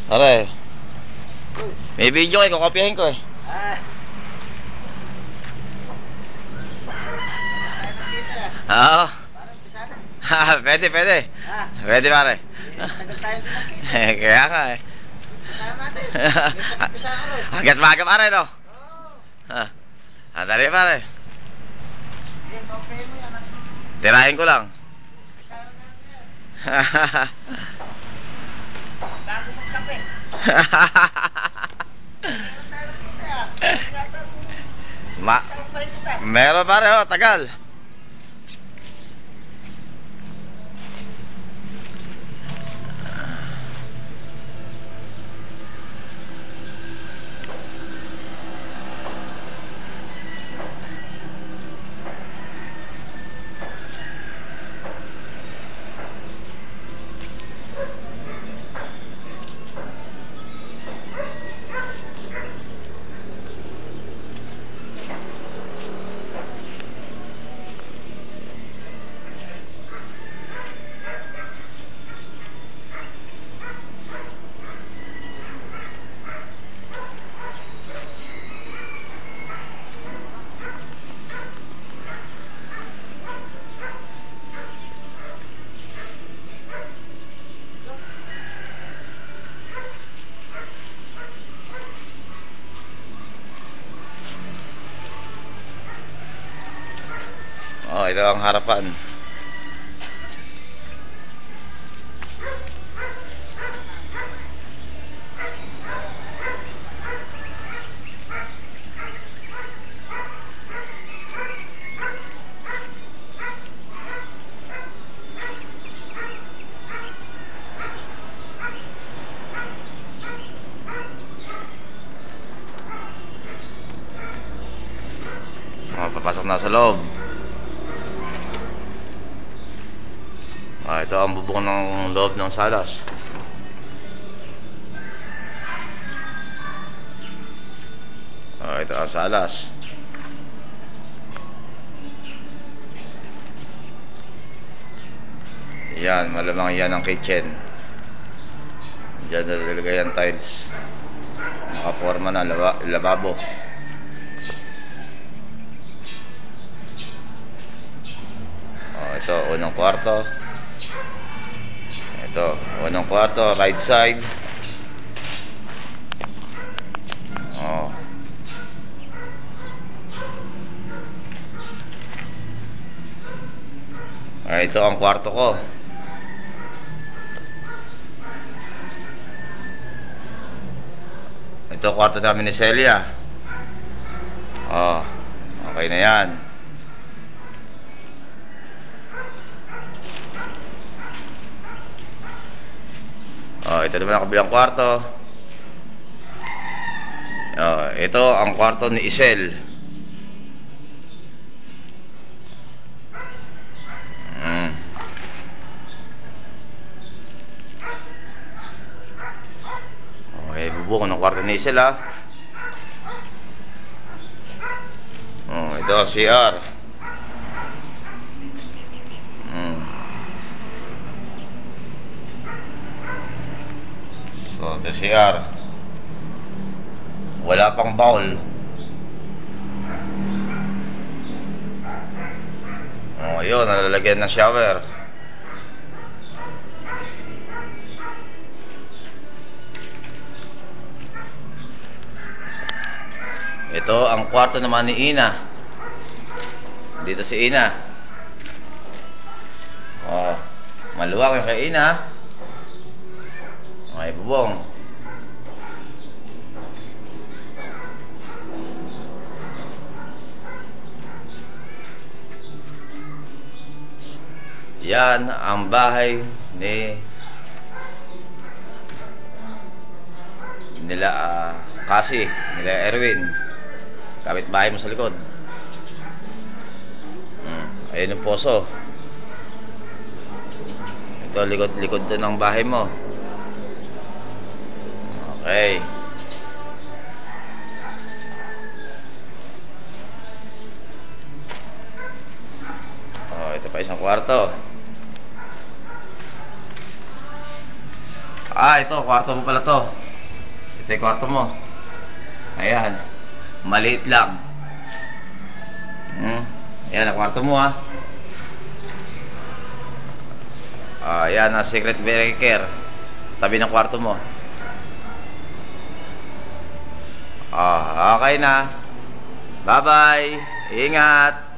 Pare, may video eh, kukopyahin ko eh. Oo. Pwede. Pwede pare. Kaya nga eh. Agad maga pare no? Dali pare. Tirahin ko lang. Bago sa kape. Meron pare oh, tagal. Oh, ito ang harapan. Oh, papasok na sa loob. Ito ang bubong ng loob ng salas. Ito ang salas. Yan, malamang yan ang kitchen. Diyan nalalagay ang tiles. Nakaporma na lababo. Ito, unang kwarto. Ito, unang kwarto, right side. Oh. Ito ang kwarto ko. Ito kwarto namin ni Celia. Oh, okay na yan. Ito naman ang kabilang kwarto. Ito ang kwarto ni Isel. Okay, bubukon ng kwarto ni Isel ha. Ito ang CR. So, ito CR. Wala pang bowl. Yun, nalalagyan ng shower. Ito ang kwarto naman ni Ina. Dito si Ina. Maluwag yung kay Ina. May bubong. Yan ang bahay nila Kasi, nila Erwin. Kapitbahay mo sa likod. Ayun yung poso. Ito likod din ng bahay mo. Okay. Ito pa isang kwarto. Ito, kwarto mo pala to. Ito yung kwarto mo. Ayan. Maliit lang. Ayan, ang kwarto mo ha. Ayan ang secret breaker. Tabi ng kwarto mo. Okay na. Bye-bye. Ingat.